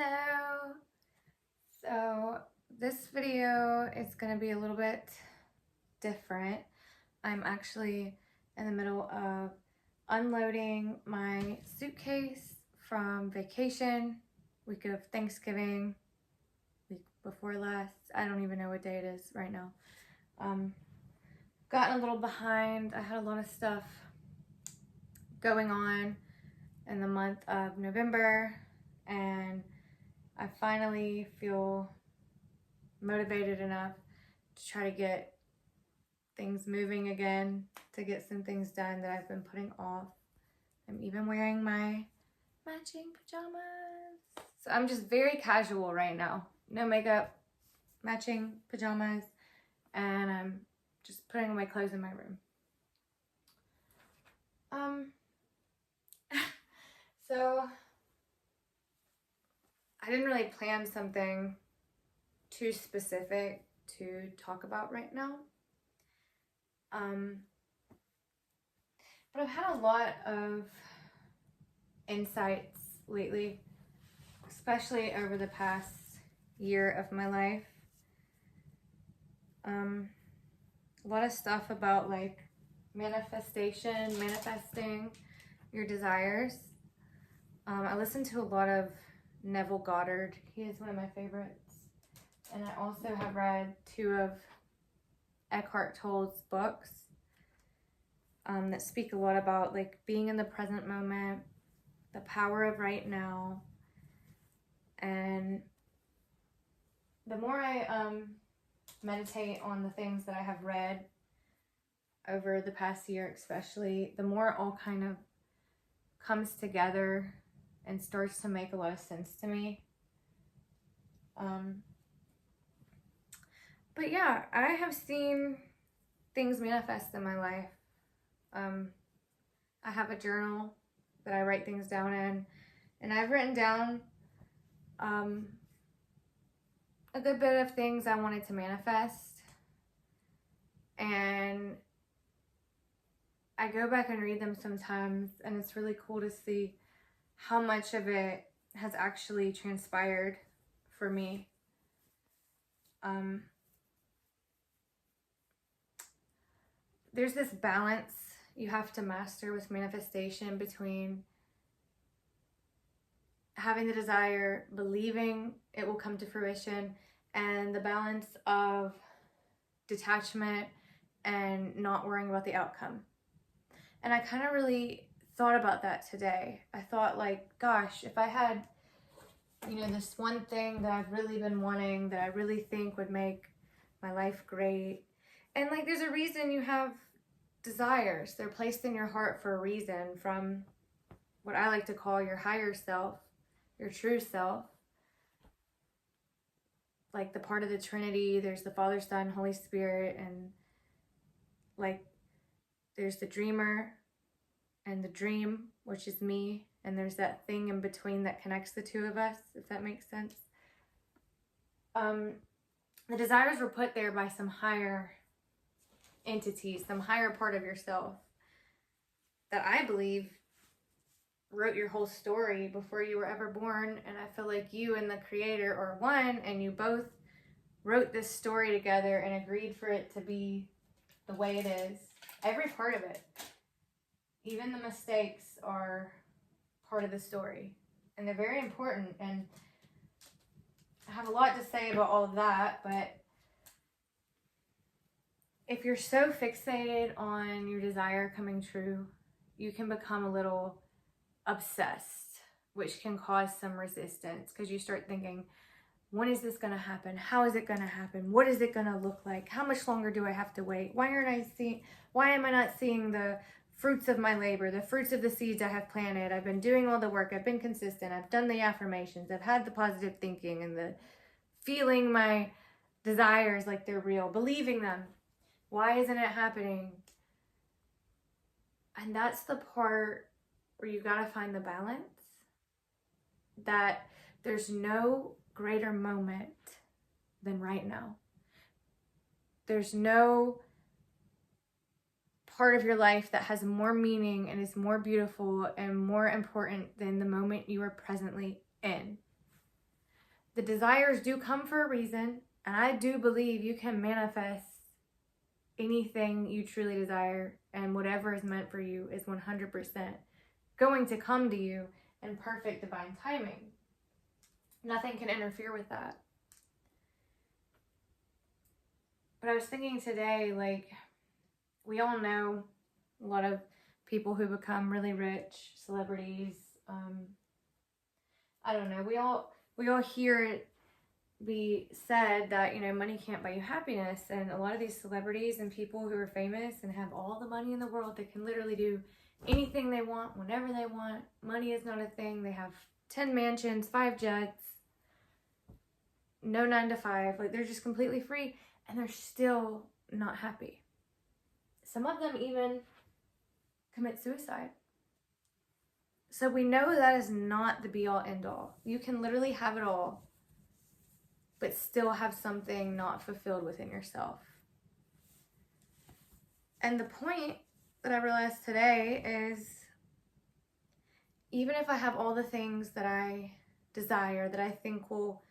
Hello. So this video is going to be a little bit different. I'm actually in the middle of unloading my suitcase from vacation, week of Thanksgiving, week before last. I don't even know what day it is right now. Gotten a little behind. I had a lot of stuff going on in the month of November, and I finally feel motivated enough to try to get things moving again, to get some things done that I've been putting off. I'm even wearing my matching pajamas. So I'm just very casual right now. No makeup, matching pajamas, and I'm just putting my clothes in my room. So I didn't really plan something too specific to talk about right now. But I've had a lot of insights lately, especially over the past year of my life. A lot of stuff about like manifesting your desires. I listen to a lot of Neville Goddard. He is one of my favorites. And I also have read 2 of Eckhart Tolle's books that speak a lot about like being in the present moment, the power of right now. And the more I meditate on the things that I have read over the past year especially, the more it all kind of comes together and starts to make a lot of sense to me. But yeah, I have seen things manifest in my life. I have a journal that I write things down in, and I've written down a good bit of things I wanted to manifest, and I go back and read them sometimes, and it's really cool to see how much of it has actually transpired for me. There's this balance you have to master with manifestation between having the desire, believing it will come to fruition, and the balance of detachment and not worrying about the outcome. And I kind of really thought about that today. I thought like, gosh, if I had, this one thing that I've really been wanting, that I really think would make my life great. And like, there's a reason you have desires. They're placed in your heart for a reason, from what I like to call your higher self, your true self. Like the part of the Trinity, there's the Father, Son, Holy Spirit, and like there's the dreamer and the dream, which is me, and there's that thing in between that connects the 2 of us, if that makes sense. The desires were put there by some higher entity, some higher part of yourself that I believe wrote your whole story before you were ever born. And I feel like you and the Creator are one, and you both wrote this story together and agreed for it to be the way it is. Every part of it, even the mistakes, are part of the story, and they're very important. And I have a lot to say about all of that, but if you're so fixated on your desire coming true, you can become a little obsessed, which can cause some resistance, because you start thinking, when is this going to happen? How is it going to happen? What is it going to look like? How much longer do I have to wait? Why am I not seeing the fruits of my labor, the fruits of the seeds I have planted? I've been doing all the work. I've been consistent. I've done the affirmations. I've had the positive thinking and the feeling my desires like they're real, believing them. Why isn't it happening? And that's the part where you got to find the balance, that there's no greater moment than right now. There's no part of your life that has more meaning and is more beautiful and more important than the moment you are presently in. the desires do come for a reason, and I do believe you can manifest anything you truly desire, and whatever is meant for you is 100% going to come to you in perfect divine timing. Nothing can interfere with that. But I was thinking today, like, we all know a lot of people who become really rich, celebrities. I don't know. We all hear it be said that, you know, money can't buy you happiness. And a lot of these celebrities and people who are famous and have all the money in the world, they can literally do anything they want, whenever they want. Money is not a thing. They have 10 mansions, 5 jets, no 9 to 5. Like, they're just completely free, and they're still not happy. Some of them even commit suicide. So we know that is not the be-all, end-all. You can literally have it all, but still have something not fulfilled within yourself. And the point that I realized today is, even if I have all the things that I desire, that I think will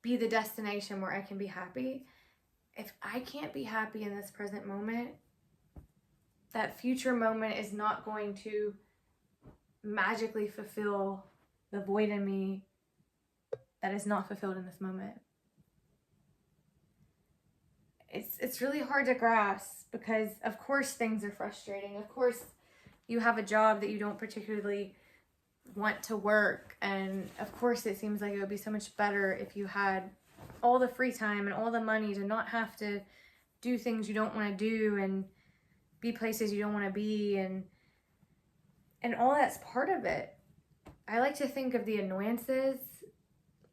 be the destination where I can be happy, if I can't be happy in this present moment, that future moment is not going to magically fulfill the void in me that is not fulfilled in this moment. It's really hard to grasp, because of course things are frustrating. Of course you have a job that you don't particularly want to work, and of course it seems like it would be so much better if you had all the free time and all the money to not have to do things you don't want to do and be places you don't want to be, and all that's part of it. I like to think of the annoyances,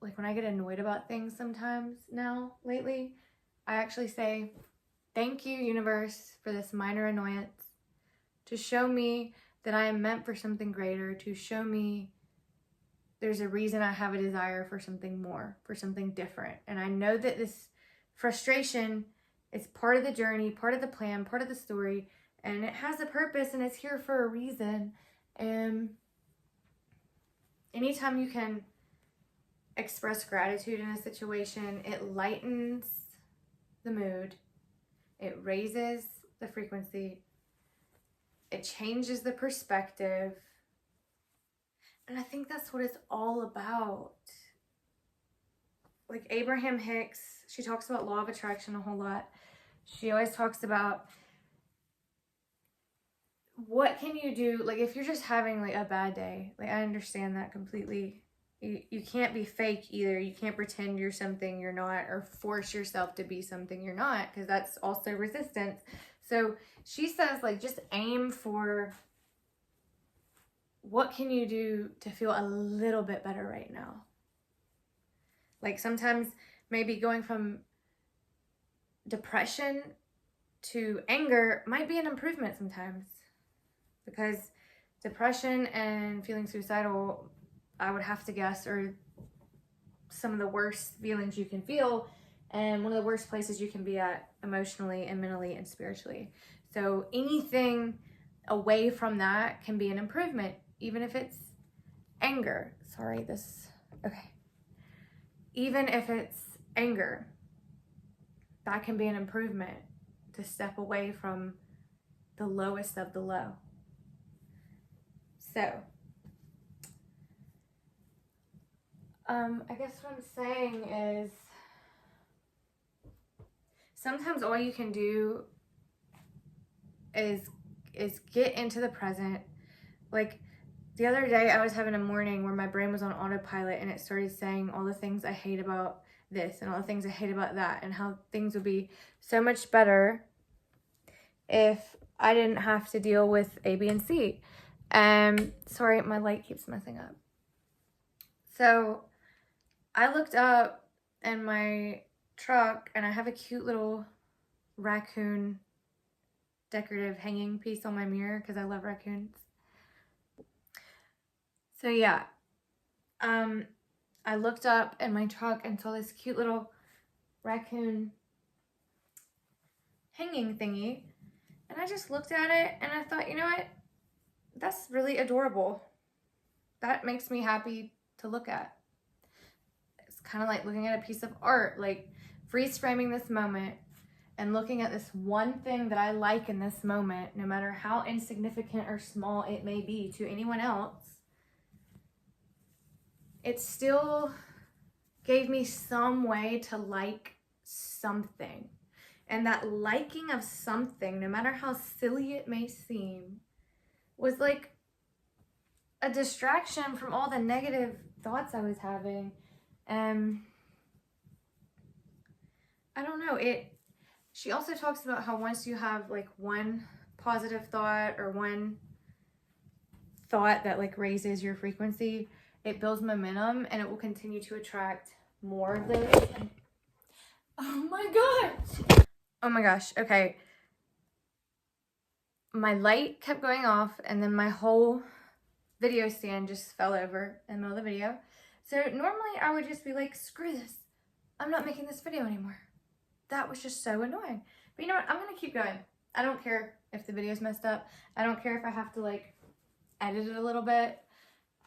like when I get annoyed about things sometimes now, lately, I actually say, thank you, universe, for this minor annoyance, to show me that I am meant for something greater, to show me there's a reason I have a desire for something more, for something different. And I know that this frustration is part of the journey, part of the plan, part of the story, and it has a purpose, and it's here for a reason. And anytime you can express gratitude in a situation, it lightens the mood, it raises the frequency, it changes the perspective. And I think that's what it's all about. Like Abraham Hicks, she talks about law of attraction a whole lot. She always talks about, what can you do? Like, if you're just having like a bad day, like, I understand that completely. You can't be fake either. You can't pretend you're something you're not, or force yourself to be something you're not, because that's also resistance. So she says, like, just aim for, what can you do to feel a little bit better right now? Like, sometimes maybe going from depression to anger might be an improvement sometimes, because depression and feeling suicidal, I would have to guess, are some of the worst feelings you can feel, and one of the worst places you can be at emotionally and mentally and spiritually. So anything away from that can be an improvement, even if it's anger. Even if it's anger, that can be an improvement, to step away from the lowest of the low. So, I guess what I'm saying is, sometimes all you can do is get into the present. Like, the other day I was having a morning where my brain was on autopilot, and it started saying all the things I hate about this and all the things I hate about that, and how things would be so much better if I didn't have to deal with A, B, and C. Sorry, my light keeps messing up. So I looked up in my truck, and I have a cute little raccoon decorative hanging piece on my mirror, because I love raccoons. So yeah, I looked up in my truck and saw this cute little raccoon hanging thingy, and I just looked at it and I thought, you know what, that's really adorable. That makes me happy to look at. It's kind of like looking at a piece of art, like freeze framing this moment and looking at this one thing that I like in this moment, no matter how insignificant or small it may be to anyone else. It still gave me some way to like something. And that liking of something, no matter how silly it may seem, was like a distraction from all the negative thoughts I was having. I don't know, she also talks about how once you have like one positive thought or one thought that like raises your frequency, it builds momentum and it will continue to attract more of those. Oh my gosh. Oh my gosh. Okay. My light kept going off and then my whole video stand just fell over in the middle of the video. So normally I would just be like, screw this. I'm not making this video anymore. That was just so annoying. But you know what? I'm going to keep going. I don't care if the video's messed up. I don't care if I have to like edit it a little bit.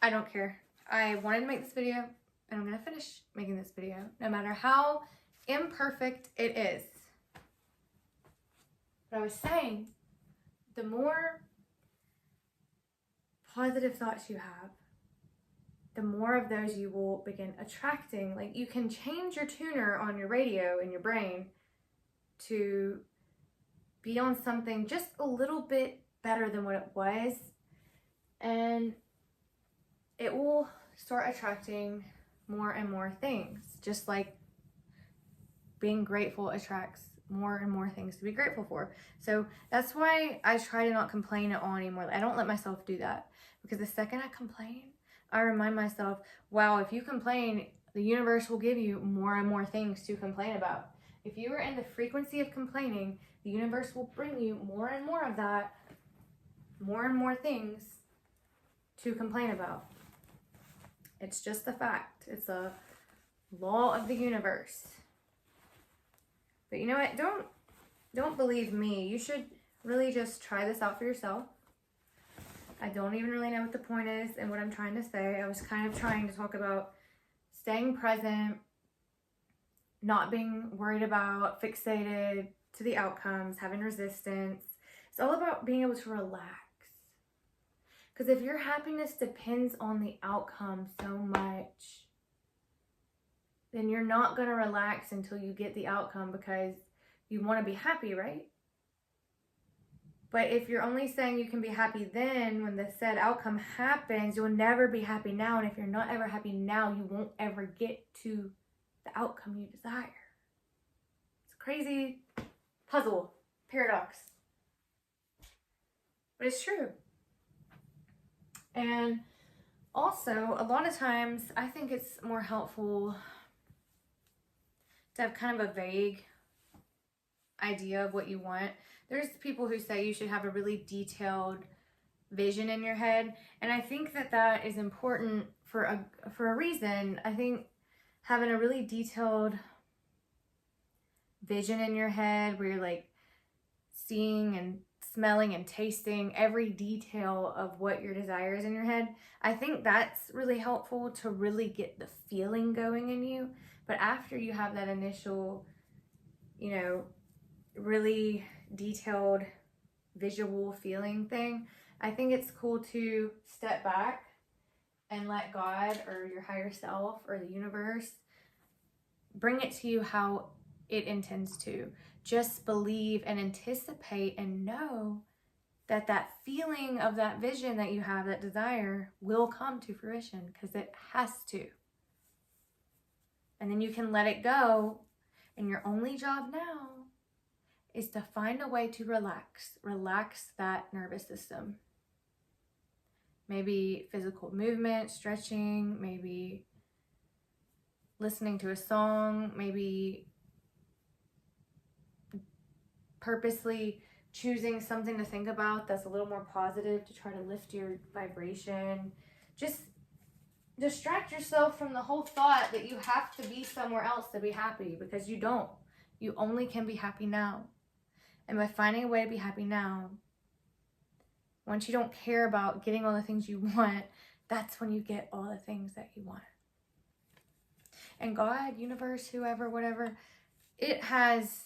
I don't care. I wanted to make this video and I'm going to finish making this video no matter how imperfect it is. But I was saying, the more positive thoughts you have, the more of those you will begin attracting. Like you can change your tuner on your radio in your brain to be on something just a little bit better than what it was, and it will start attracting more and more things. Just like being grateful attracts more and more things to be grateful for. So that's why I try to not complain at all anymore. I don't let myself do that, because the second I complain, I remind myself, wow, if you complain, the universe will give you more and more things to complain about. If you are in the frequency of complaining, the universe will bring you more and more of that, more and more things to complain about. It's just a fact. It's a law of the universe. But you know what? Don't believe me. You should really just try this out for yourself. I don't even really know what the point is and what I'm trying to say. I was kind of trying to talk about staying present, not being worried about, fixated to the outcomes, having resistance. It's all about being able to relax. Because if your happiness depends on the outcome so much, then you're not going to relax until you get the outcome, because you want to be happy, right? But if you're only saying you can be happy then when the said outcome happens, you'll never be happy now. And if you're not ever happy now, you won't ever get to the outcome you desire. It's a crazy puzzle, paradox. But it's true. And also, a lot of times, I think it's more helpful to have kind of a vague idea of what you want. There's people who say you should have a really detailed vision in your head, and I think that that is important for a reason. I think having a really detailed vision in your head where you're like seeing and smelling and tasting every detail of what your desire is in your head, I think that's really helpful to really get the feeling going in you. But after you have that initial, really detailed visual feeling thing, I think it's cool to step back and let God or your higher self or the universe bring it to you how it intends to. Just believe and anticipate and know that that feeling of that vision that you have, that desire, will come to fruition, because it has to. And then you can let it go, and your only job now is to find a way to relax that nervous system. Maybe physical movement, stretching, maybe listening to a song, maybe purposely choosing something to think about that's a little more positive to try to lift your vibration. Just distract yourself from the whole thought that you have to be somewhere else to be happy, because you don't. You only can be happy now. And by finding a way to be happy now, once you don't care about getting all the things you want, that's when you get all the things that you want. And God, universe, whoever, whatever, it has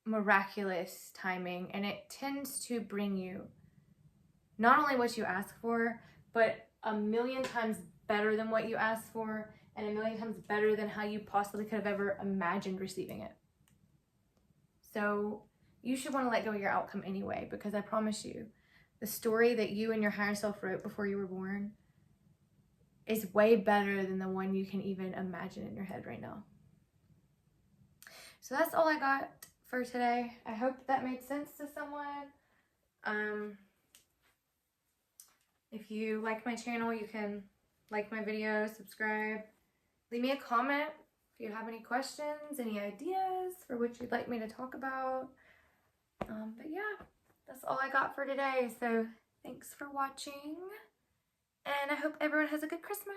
miraculous timing, and it tends to bring you not only what you ask for, but a million times better than what you asked for, and a million times better than how you possibly could have ever imagined receiving it. So you should want to let go of your outcome anyway, because I promise you, the story that you and your higher self wrote before you were born is way better than the one you can even imagine in your head right now. So that's all I got for today. I hope that made sense to someone. If you like my channel, you can like my video, subscribe, leave me a comment if you have any questions, any ideas for what you'd like me to talk about. But yeah, that's all I got for today. So thanks for watching, and I hope everyone has a good Christmas.